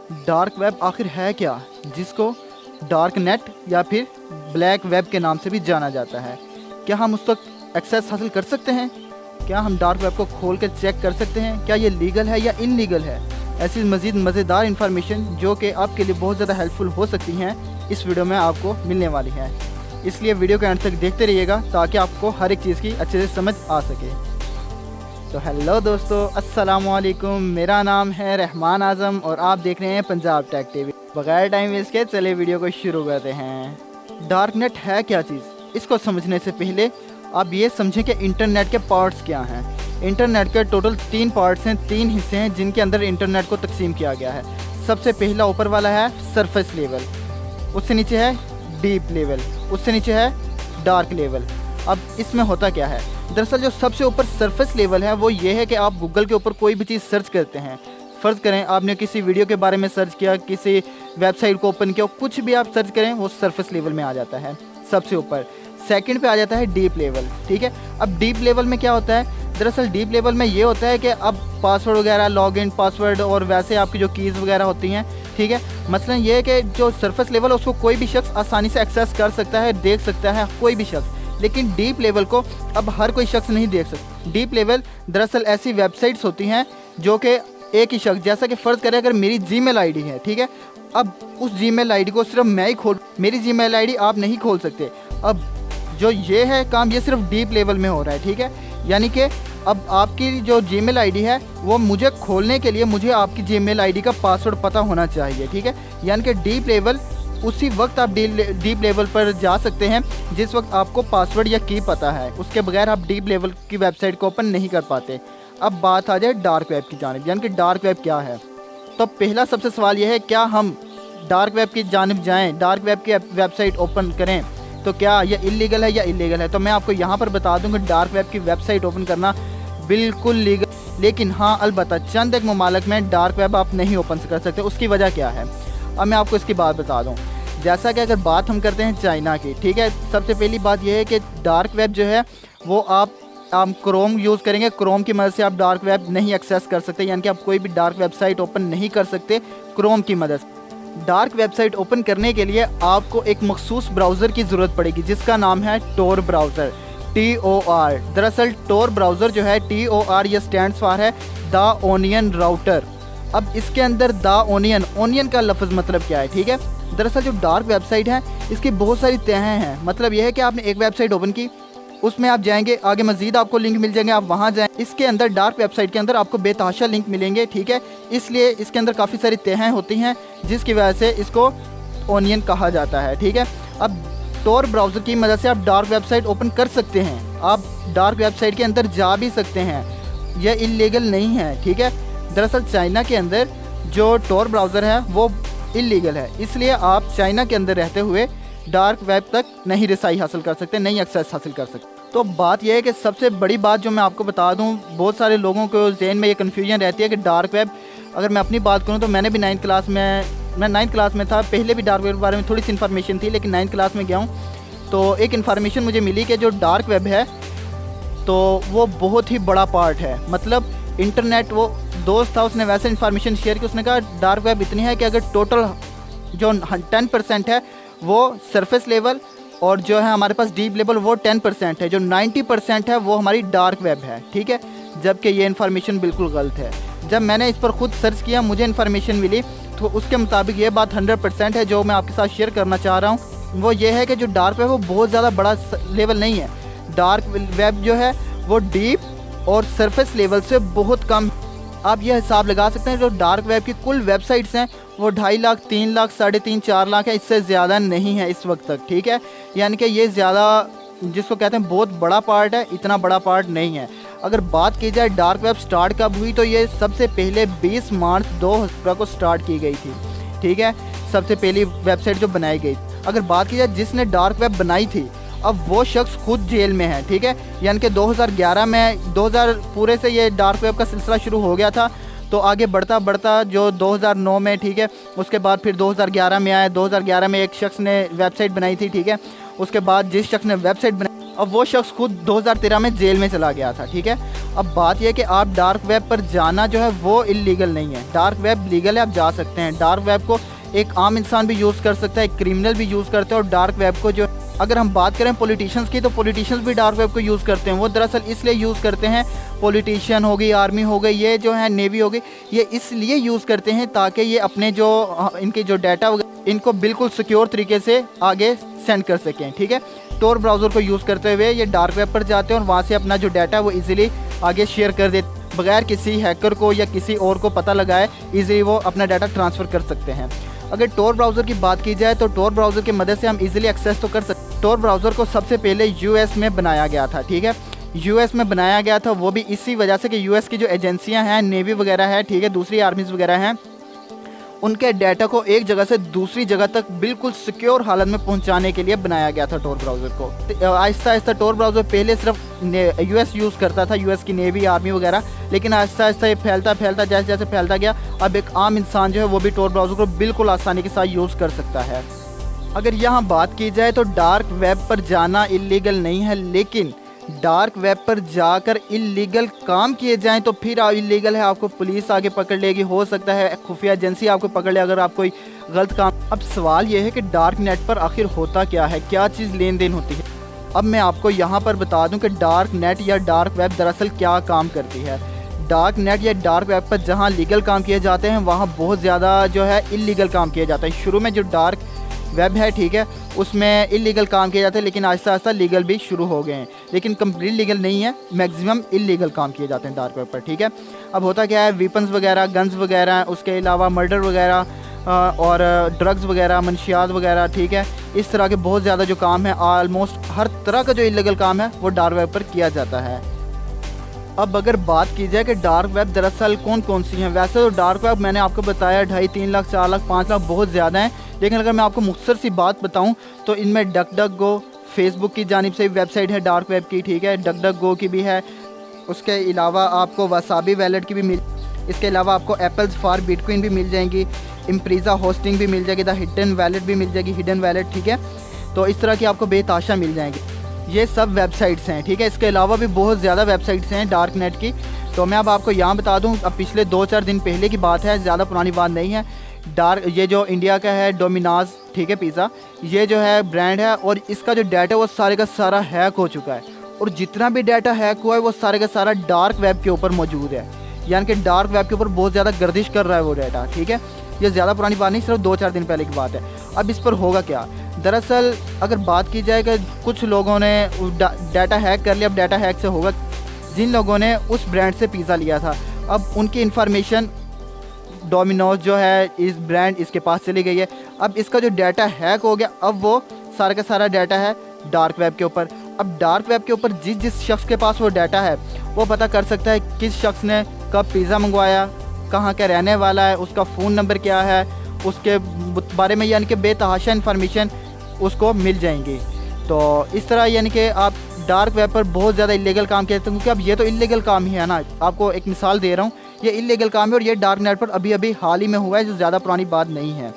Dark web आखिर है क्या, जिसको डार्क नेट या फिर ब्लैक वेब के नाम से भी जाना जाता है। क्या हम उस तक एक्सेस हासिल कर सकते हैं? क्या हम डार्क वेब को खोल कर चेक कर सकते हैं क्या ये लीगल है या इनलीगल है? ऐसी मज़ीद मज़ेदार इन्फॉर्मेशन जो कि आपके लिए बहुत ज़्यादा हेल्पफुल हो सकती हैं इस वीडियो में आपको मिलने वाली है। इसलिए वीडियो के अंत तक देखते रहिएगा ताकि आपको हर एक चीज़ की अच्छे से समझ आ सके। तो हेलो दोस्तों, अस्सलाम वालेकुम। मेरा नाम है रहमान आज़म और आप देख रहे हैं पंजाब टेक टीवी। बगैर टाइम वेस्ट के चले वीडियो को शुरू करते हैं। डार्क नेट है क्या चीज़, इसको समझने से पहले आप ये समझें कि इंटरनेट के पार्ट्स क्या हैं। इंटरनेट के टोटल 3 पार्ट्स हैं, 3 हिस्से हैं जिनके अंदर इंटरनेट को तकसीम किया गया है। सबसे पहला ऊपर वाला है सरफेस लेवल, उससे नीचे है डीप लेवल, उससे नीचे है डार्क लेवल। अब इसमें होता क्या है, दरअसल जो सबसे ऊपर सरफेस लेवल है वो ये है कि आप गूगल के ऊपर कोई भी चीज़ सर्च करते हैं। फ़र्ज़ करें आपने किसी वीडियो के बारे में सर्च किया, किसी वेबसाइट को ओपन किया, कुछ भी आप सर्च करें वो सरफेस लेवल में आ जाता है सबसे ऊपर। सेकंड पे आ जाता है डीप लेवल, ठीक है। अब डीप लेवल में क्या होता है, दरअसल डीप लेवल में ये होता है कि अब पासवर्ड वगैरह, लॉगिन पासवर्ड और वैसे आपकी जो कीज़ वगैरह होती हैं, ठीक है। मसलन ये है कि जो सरफेस लेवल है उसको कोई भी शख्स आसानी से एक्सेस कर सकता है, देख सकता है कोई भी शख्स, लेकिन डीप लेवल को अब हर कोई शख्स नहीं देख सकता। डीप लेवल दरअसल ऐसी वेबसाइट्स होती हैं जो कि एक ही शख्स, जैसा कि फ़र्ज़ करें अगर मेरी जीमेल आईडी है, ठीक है, अब उस जीमेल आईडी को सिर्फ मैं ही मेरी जीमेल आईडी आप नहीं खोल सकते। अब जो ये है काम, ये सिर्फ डीप लेवल में हो रहा है, ठीक है। यानी कि अब आपकी जो जीमेल आईडी है वो मुझे खोलने के लिए मुझे आपकी जीमेल आईडी का पासवर्ड पता होना चाहिए, ठीक है। यानी कि डीप लेवल उसी वक्त आप डीप लेवल पर जा सकते हैं जिस वक्त आपको पासवर्ड या की पता है, उसके बगैर आप डीप लेवल की वेबसाइट को ओपन नहीं कर पाते। अब बात आ जाए डार्क वेब की जानिब, यानी कि डार्क वेब क्या है। तो पहला सबसे सवाल यह है, क्या हम डार्क वेब की जानिब जाएँ, डार्क वेब की वेबसाइट ओपन करें तो क्या यह इलीगल है या इलीगल है? तो मैं आपको यहाँ पर बता दूँ कि डार्क वेब की वेबसाइट ओपन करना बिल्कुल लीगल, लेकिन हाँ अलबत्ता चंद एक ममालिक में डार्क वेब आप नहीं ओपन कर सकते। उसकी वजह क्या है, अब मैं आपको इसकी बात बता दूँ। जैसा कि अगर बात हम करते हैं चाइना की, ठीक है, सबसे पहली बात यह है कि डार्क वेब जो है वो आप क्रोम यूज़ करेंगे, क्रोम की मदद से आप डार्क वेब नहीं एक्सेस कर सकते, यानी कि आप कोई भी डार्क वेबसाइट ओपन नहीं कर सकते क्रोम की मदद से। डार्क वेबसाइट ओपन करने के लिए आपको एक मखसूस ब्राउज़र की ज़रूरत पड़ेगी जिसका नाम है टोर ब्राउज़र, TOR। दरअसल टोर ब्राउज़र जो है, TOR, ये स्टैंड्स फॉर है द ओनियन राउटर। अब इसके अंदर द ओनियन का लफ्ज़ मतलब क्या है, ठीक है। दरअसल जो डार्क वेबसाइट है इसकी बहुत सारी तहें हैं। मतलब यह है कि आपने एक वेबसाइट ओपन की, उसमें आप जाएंगे, आगे मज़ीद आपको लिंक मिल जाएंगे, आप वहाँ जाएँ। इसके अंदर डार्क वेबसाइट के अंदर आपको बेतहाशा लिंक मिलेंगे, ठीक है। इसलिए इसके अंदर काफ़ी सारी तहें होती हैं जिसकी वजह से इसको ओनियन कहा जाता है, ठीक है। अब टोर ब्राउज़र की मदद से आप डार्क वेबसाइट ओपन कर सकते हैं, आप डार्क वेबसाइट के अंदर जा भी सकते हैं, यह इलीगल नहीं है, ठीक है। दरअसल चाइना के अंदर जो टोर ब्राउज़र है वो इलीगल है, इसलिए आप चाइना के अंदर रहते हुए डार्क वेब तक नहीं रसाई हासिल कर सकते, नहीं एक्सेस हासिल कर सकते। तो बात यह है कि सबसे बड़ी बात जो मैं आपको बता दूं, बहुत सारे लोगों को जहन में ये कन्फ्यूजन रहती है कि डार्क वेब, अगर मैं अपनी बात करूं तो मैंने भी 9th क्लास में था, पहले भी डार्क वेब के बारे में थोड़ी सी इन्फॉर्मेशन थी, लेकिन 9th क्लास में गया हूँ तो एक इन्फॉर्मेशन मुझे मिली कि जो डार्क वेब है तो वो बहुत ही बड़ा पार्ट है। मतलब इंटरनेट, वो दोस्त था उसने वैसे इन्फॉर्मेशन शेयर की, उसने कहा डार्क वेब इतनी है कि अगर टोटल जो 10% है वो सरफेस लेवल और जो है हमारे पास डीप लेवल वो 10% है, जो 90% है वो हमारी डार्क वेब है, ठीक है। जबकि ये इन्फॉर्मेशन बिल्कुल गलत है। जब मैंने इस पर खुद सर्च किया, मुझे इन्फॉर्मेशन मिली तो उसके मुताबिक ये बात 100% है जो मैं आपके साथ शेयर करना चाह रहा हूँ। वो ये है कि जो डार्क वेब है वो बहुत ज़्यादा बड़ा लेवल नहीं है। डार्क वेब जो है वो डीप और सरफेस लेवल से बहुत कम। आप ये हिसाब लगा सकते हैं जो डार्क वेब की कुल वेबसाइट्स हैं वो 2.5 लाख, 3 लाख, 3.5, 4 लाख है, इससे ज़्यादा नहीं है इस वक्त तक, ठीक है। यानी कि ये ज़्यादा जिसको कहते हैं बहुत बड़ा पार्ट है, इतना बड़ा पार्ट नहीं है। अगर बात की जाए डार्क वेब स्टार्ट कब हुई, तो ये सबसे पहले 20 मार्च 2000 को स्टार्ट की गई थी, ठीक है, सबसे पहली वेबसाइट जो बनाई गई। अगर बात की जाए जिसने डार्क वेब बनाई थी, अब वो शख्स खुद जेल में है, ठीक है। यानी कि 2011 में 2000 पूरे से ये डार्क वेब का सिलसिला शुरू हो गया था, तो आगे बढ़ता बढ़ता जो 2009 में, ठीक है, उसके बाद फिर 2011 में आया। 2011 में एक शख्स ने वेबसाइट बनाई थी, ठीक है। उसके बाद जिस शख्स ने वेबसाइट बनाई अब वो शख्स खुद 2013 में जेल में चला गया था, ठीक है। अब बात यह है कि आप डार्क वेब पर जाना जो है वो इलीगल नहीं है, डार्क वेब लीगल है, आप जा सकते हैं। डार्क वेब को एक आम इंसान भी यूज़ कर सकता है, क्रिमिनल भी यूज़ करते हैं। और डार्क वेब को जो अगर हम बात करें पॉलिटिशियंस की, तो पॉलिटिशियंस भी डार्क वेब को यूज़ करते हैं। वो दरअसल इसलिए यूज़ करते हैं, पॉलिटिशियन हो गई, आर्मी हो गई, ये जो है नेवी हो गई, ये इसलिए यूज़ करते हैं ताकि ये अपने जो इनके जो डाटा इनको बिल्कुल सिक्योर तरीके से आगे सेंड कर सकें, ठीक है। टोर ब्राउज़र को यूज़ करते हुए ये डार्क वेब पर जाते हैं और वहाँ से अपना जो डाटा है वो ईज़िली आगे शेयर कर देते, बगैर किसी हैकर को या किसी और को पता लगाए ईज़िली वो अपना डाटा ट्रांसफ़र कर सकते हैं। अगर टोर ब्राउज़र की बात की जाए तो टोर ब्राउज़र की मदद से हम इजीली एक्सेस तो कर सकते हैं। टोर ब्राउज़र को सबसे पहले यूएस में बनाया गया था, ठीक है। यूएस में बनाया गया था, वो भी इसी वजह से कि यूएस की जो एजेंसियां हैं, नेवी वगैरह है, ठीक है, दूसरी आर्मीज़ वगैरह हैं, उनके डाटा को एक जगह से दूसरी जगह तक बिल्कुल सिक्योर हालत में पहुंचाने के लिए बनाया गया था टोर ब्राउज़र को। आहिस्ता आहिस्ता टोर ब्राउज़र पहले सिर्फ यूएस यूज़ करता था, यूएस की नेवी, आर्मी वगैरह, लेकिन आहिस्ता आहिस्ता ये फैलता जैसे जैसे फैलता गया, अब एक आम इंसान जो है वो भी टोर ब्राउज़र को बिल्कुल आसानी के साथ यूज़ कर सकता है। अगर यहाँ बात की जाए तो डार्क वेब पर जाना इलीगल नहीं है, लेकिन डार्क वेब पर जाकर इलीगल काम किए जाएं तो फिर इलीगल है, आपको पुलिस आगे पकड़ लेगी, हो सकता है खुफिया एजेंसी आपको पकड़ ले अगर आप कोई गलत काम। अब सवाल यह है कि डार्क नेट पर आखिर होता क्या है, क्या चीज़ लेन देन होती है। अब मैं आपको यहाँ पर बता दूँ कि डार्क नेट या डार्क वेब दरअसल क्या काम करती है। डार्क नेट या डार्क वेब पर जहाँ लीगल काम किए जाते हैं वहाँ बहुत ज़्यादा जो है इलीगल काम किया जाता है। शुरू में जो डार्क वेब है, ठीक है, उसमें इलीगल काम किए जाते हैं, लेकिन आहिस्ता आहिस्ता लीगल भी शुरू हो गए हैं, लेकिन कंप्लीट लीगल नहीं है, मैक्सिमम इलीगल काम किए जाते हैं डार्क वेब पर, ठीक है। अब होता क्या है, वेपन्स वगैरह, गन्स वगैरह, उसके अलावा मर्डर वगैरह और ड्रग्स वगैरह, मनशियात वगैरह, ठीक है, इस तरह के बहुत ज़्यादा जो काम है, ऑलमोस्ट हर तरह का जो इलीगल काम है वो डार्क वेब पर किया जाता है। अब अगर बात की जाए कि डार्क वेब दरअसल कौन कौन सी हैं, वैसे तो डार्क वेब मैंने आपको बताया 2.5, 3 लाख, 4 लाख, 5 लाख बहुत ज़्यादा हैं, लेकिन अगर मैं आपको मुख्तसर सी बात बताऊं तो इनमें डक डक गो, फेसबुक की जानिब से वेबसाइट है डार्क वेब की, ठीक है, डक डक गो की भी है, उसके अलावा आपको वसाबी वैलेट की भी मिल, इसके अलावा आपको एप्पल्स फॉर बिटकॉइन भी मिल जाएंगी, इम्प्रीज़ा होस्टिंग भी मिल जाएगी, द हिडन वैलेट भी मिल जाएगी, हिडन वैलेट, ठीक है। तो इस तरह की आपको बेताशा मिल जाएंगी, ये सब वेबसाइट्स हैं, ठीक है। इसके अलावा भी बहुत ज़्यादा वेबसाइट्स हैं डार्क नेट की। तो मैं अब आपको यहाँ बता दूँ, अब पिछले 2-4 दिन पहले की बात है, ज़्यादा पुरानी बात नहीं है। ये जो इंडिया का है डोमिनोज, ठीक है, पिज़्ज़ा, ये जो है ब्रांड है और इसका जो डाटा है वो सारे का सारा हैक हो चुका है, और जितना भी डाटा हैक हुआ है वो सारे का सारा डार्क वेब के ऊपर मौजूद है, यानी कि डार्क वेब के ऊपर बहुत ज़्यादा गर्दिश कर रहा है वो डाटा, ठीक है। ये ज़्यादा पुरानी बात नहीं, सिर्फ 2-4 दिन पहले की बात है। अब इस पर होगा क्या, दरअसल अगर बात की जाए कि कुछ लोगों ने डाटा हैक कर लिया। अब डाटा हैक से होगा, जिन लोगों ने उस ब्रांड से पिज़्ज़ा लिया था, अब उनकी इन्फॉर्मेशन डोमिनोज जो है, इस ब्रांड, इसके पास चली गई है। अब इसका जो डाटा हैक हो गया, अब वो सारा का सारा डाटा है डार्क वेब के ऊपर। अब डार्क वेब के ऊपर जिस शख्स के पास वो डाटा है वो पता कर सकता है किस शख्स ने कब पिज़्ज़ा मंगवाया, कहाँ का रहने वाला है, उसका फ़ोन नंबर क्या है, उसके बारे में यानी कि बेतहाशा इन्फॉर्मेशन उसको मिल जाएंगी। तो इस तरह यानी कि आप डार्क वेब पर बहुत ज़्यादा इलीगल काम किया, क्योंकि अब ये तो इलीगल काम ही है ना। आपको एक मिसाल दे रहा हूँ, ये इलीगल काम है और ये डार्क नेट पर अभी अभी हाल ही में हुआ है, जो ज़्यादा पुरानी बात नहीं है।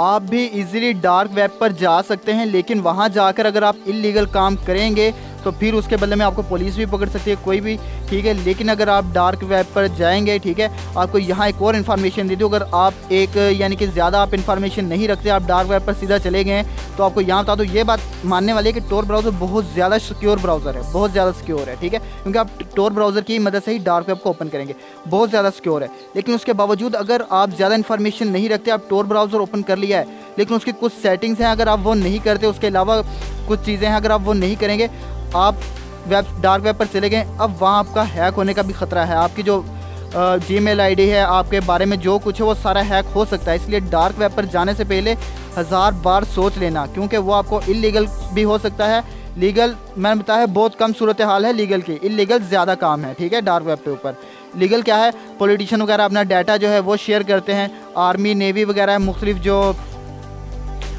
आप भी इजीली डार्क वेब पर जा सकते हैं, लेकिन वहाँ जाकर अगर आप इलीगल काम करेंगे तो फिर उसके बदले में आपको पुलिस भी पकड़ सकती है, कोई भी, ठीक है। लेकिन अगर आप डार्क वेब पर जाएंगे, ठीक है, आपको यहाँ एक और इन्फॉर्मेशन दे दूँ, अगर आप एक यानी कि ज़्यादा आप इन्फॉर्मेशन नहीं रखते, आप डार्क वेब पर सीधा चले गए, तो आपको यहाँ बता दूँ, ये बात मानने वाली है कि टोर ब्राउज़र बहुत ज़्यादा सिक्योर ब्राउज़र है, बहुत ज़्यादा सिक्योर है, ठीक है, क्योंकि आप टोर ब्राउज़र की मदद से ही डार्क वेब को ओपन करेंगे, बहुत ज़्यादा सिक्योर है। लेकिन उसके बावजूद अगर आप ज़्यादा इन्फॉर्मेशन नहीं रखते, आप टोर ब्राउज़र ओपन कर लिया है, लेकिन उसकी कुछ सेटिंग्स हैं, अगर आप वो नहीं करते, उसके अलावा कुछ चीज़ें हैं, अगर आप वो नहीं करेंगे, आप डार्क वेब पर चले गए, अब वहाँ आपका हैक होने का भी ख़तरा है। आपकी जो जीमेल आईडी है, आपके बारे में जो कुछ है वो सारा हैक हो सकता है। इसलिए डार्क वेब पर जाने से पहले 1000 बार सोच लेना, क्योंकि वो आपको इलीगल भी हो सकता है। लीगल मैंने बताया बहुत कम सूरत हाल है लीगल की, इलीगल ज़्यादा काम है, ठीक है। डार्क वेब के ऊपर लीगल क्या है, पॉलिटिशियन वगैरह अपना डाटा जो है वो शेयर करते हैं, आर्मी नेवी वगैरह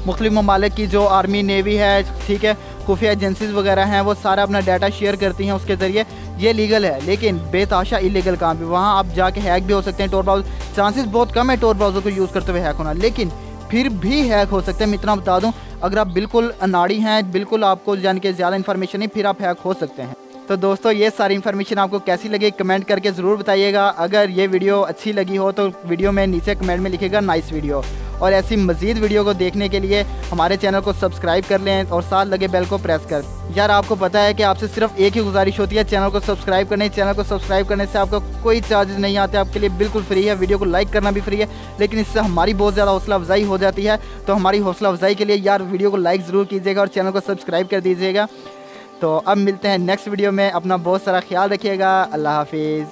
मुख्तलिफ ममालिक की जो आर्मी नेवी है, ठीक है, खुफिया एजेंसीज वगैरह हैं, वो सारा अपना डाटा शेयर करती हैं उसके ज़रिए, ये लीगल है। लेकिन बेताशा इलीगल काम भी, वहाँ आप जाके हैक भी हो सकते हैं। टोर ब्राउज़र चांसेस बहुत कम है टोर ब्राउज़र को यूज़ करते हुए हैक होना, लेकिन फिर भी हैक हो सकते हैं। मैं इतना बता दूं, अगर आप बिल्कुल अनाड़ी हैं, बिल्कुल आपको जान के ज़्यादा इन्फॉर्मेशन नहीं, फिर आप हैक हो सकते हैं। तो दोस्तों ये सारी इन्फॉर्मेशन आपको कैसी लगी कमेंट करके ज़रूर बताइएगा। अगर ये वीडियो अच्छी लगी हो तो वीडियो में नीचे कमेंट में लिखिएगा नाइस वीडियो, और ऐसी मज़ीद वीडियो को देखने के लिए हमारे चैनल को सब्सक्राइब कर लें और साथ लगे बेल को प्रेस कर। यार आपको पता है कि आपसे सिर्फ एक ही गुजारिश होती है, चैनल को सब्सक्राइब करने। चैनल को सब्सक्राइब करने से आपको कोई चार्जेस नहीं आते, आपके लिए बिल्कुल फ्री है। वीडियो को लाइक करना भी फ्री है, लेकिन इससे हमारी बहुत ज़्यादा हौसला अफजाई हो जाती है। तो हमारी हौसला अफजाई के लिए यार वीडियो को लाइक ज़रूर कीजिएगा और चैनल को सब्सक्राइब कर दीजिएगा। तो अब मिलते हैं नेक्स्ट वीडियो में। अपना बहुत सारा ख्याल रखिएगा। अल्लाह हाफिज़।